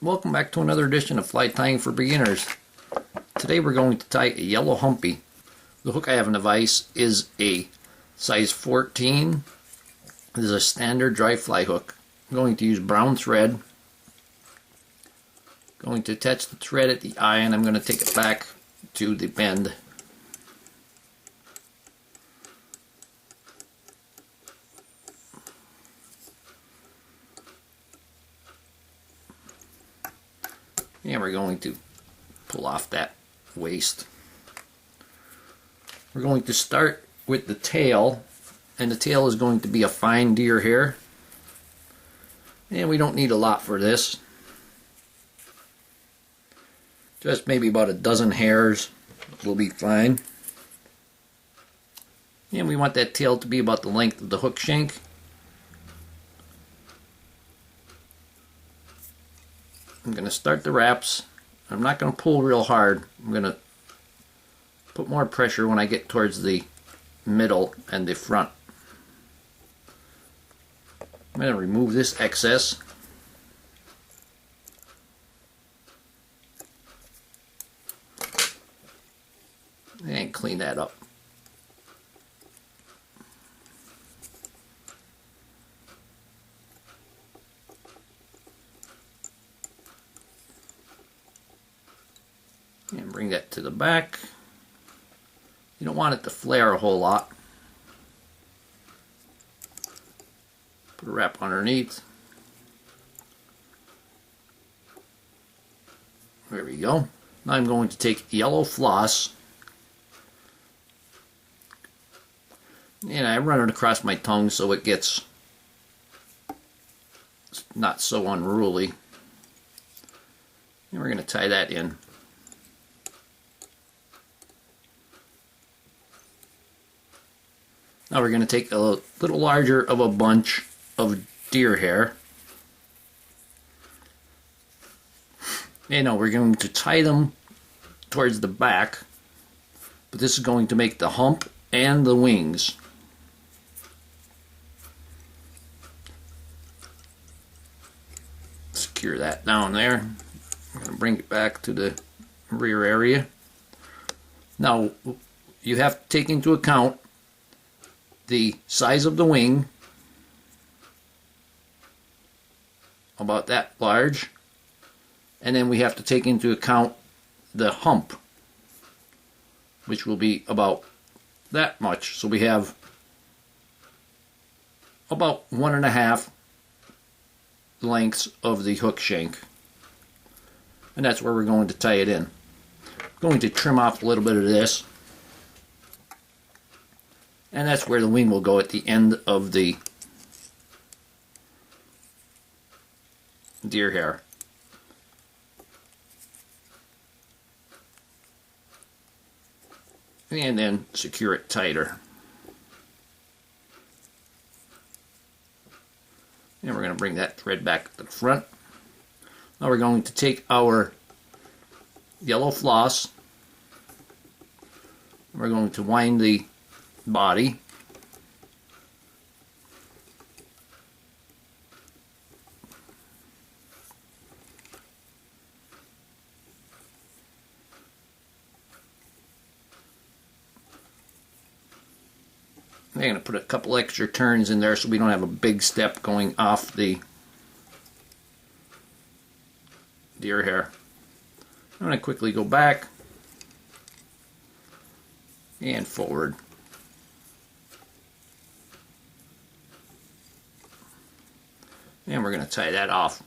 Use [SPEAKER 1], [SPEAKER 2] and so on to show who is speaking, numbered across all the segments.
[SPEAKER 1] Welcome back to another edition of Fly Tying for Beginners. Today we're going to tie a yellow humpy. The hook I have in the vise is a size 14. This is a standard dry fly hook. I'm going to use brown thread. Going to attach the thread at the eye, and I'm going to take it back to the bend. And we're going to pull off that waist. We're going to start with the tail, and the tail is going to be a fine deer hair. And we don't need a lot for this. Just maybe about a dozen hairs will be fine. And we want that tail to be about the length of the hook shank. I'm going to start the wraps. I'm not going to pull real hard. I'm going to put more pressure when I get towards the middle and the front. I'm going to remove this excess. And clean that up. And bring that to the back. You don't want it to flare a whole lot. Put a wrap underneath. There we go. Now I'm going to take yellow floss and I run it across my tongue so it gets not so unruly. And we're going to tie that in. Now we're going to take a little larger of a bunch of deer hair. And now we're going to tie them towards the back, but this is going to make the hump and the wings. Secure that down there. I'm going to bring it back to the rear area. Now you have to take into account the size of the wing, about that large, and then we have to take into account the hump, which will be about that much. So we have about 1.5 lengths of the hook shank, and that's where we're going to tie it in. I'm going to trim off a little bit of this. And that's where the wing will go at the end of the deer hair. And then secure it tighter. And we're going to bring that thread back to the front. Now we're going to take our yellow floss. We're going to wind the body. I'm going to put a couple extra turns in there so we don't have a big step going off the deer hair. I'm going to quickly go back and forward. And we're going to tie that off.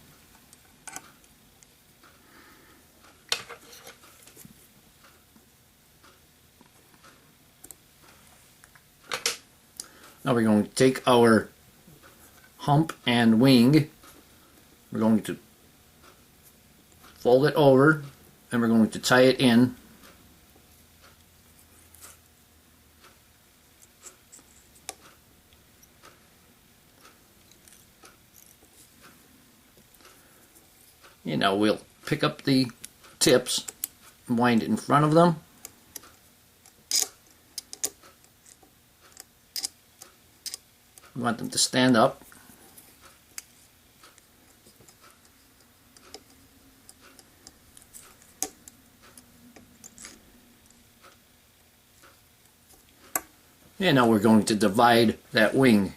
[SPEAKER 1] Now we're going to take our hump and wing. We're going to fold it over and we're going to tie it in. You know, we'll pick up the tips and wind it in front of them. We want them to stand up. And now we're going to divide that wing.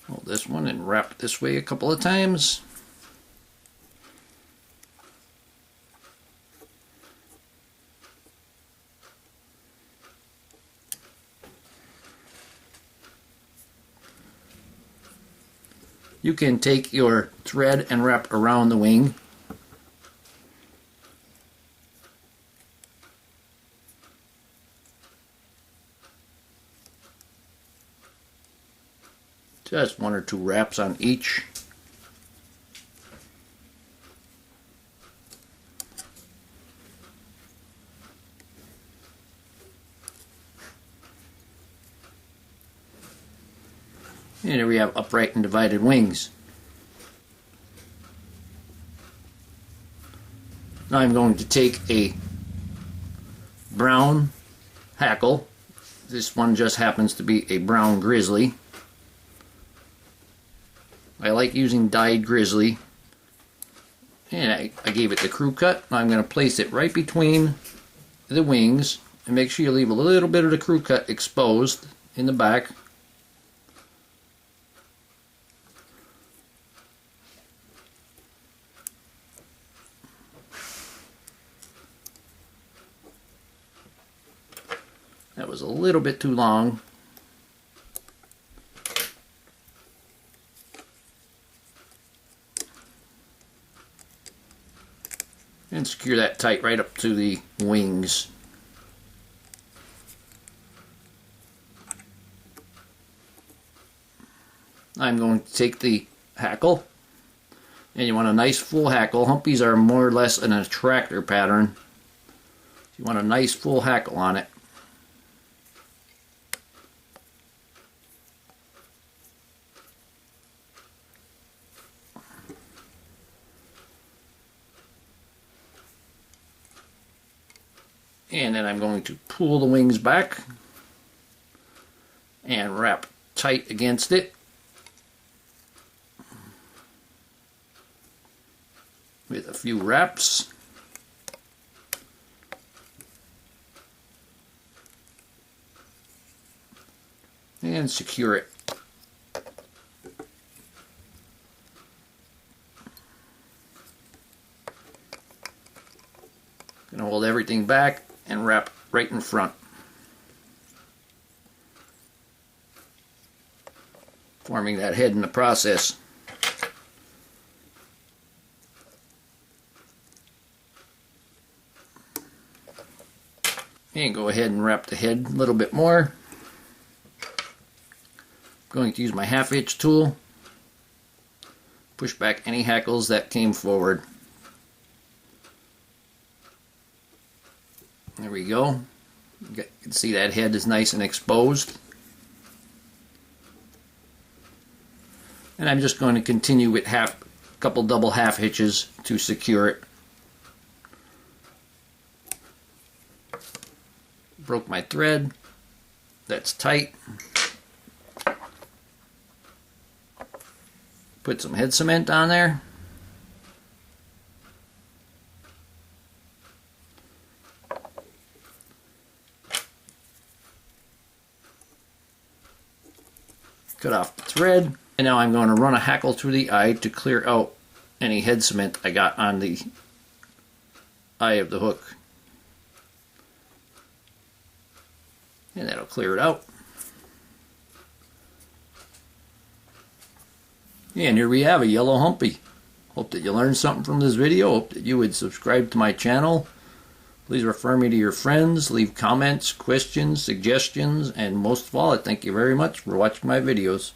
[SPEAKER 1] Hold this one and wrap it this way a couple of times. You can take your thread and wrap around the wing. Just one or two wraps on each. And here we have upright and divided wings. Now I'm going to take a brown hackle. This one just happens to be a brown grizzly. I like using dyed grizzly. And I gave it the crew cut. Now I'm going to place it right between the wings and make sure you leave a little bit of the crew cut exposed in the back. That was a little bit too long. And secure that tight right up to the wings. I'm going to take the hackle, and you want a nice full hackle. Humpies are more or less an attractor pattern. You want a nice full hackle on it. And then I'm going to pull the wings back and wrap tight against it with a few wraps. And secure it. Gonna hold everything back and wrap right in front. Forming that head in the process. And go ahead and wrap the head a little bit more. I'm going to use my 1/2 inch tool. Push back any hackles that came forward. There we go. You can see that head is nice and exposed. And I'm just going to continue with a couple double half hitches to secure it. Broke my thread. That's tight. Put some head cement on there. Cut off the thread, and now I'm going to run a hackle through the eye to clear out any head cement I got on the eye of the hook. And that'll clear it out. And here we have a yellow humpy. Hope that you learned something from this video. Hope that you would subscribe to my channel. Please refer me to your friends, leave comments, questions, suggestions, and most of all, I thank you very much for watching my videos.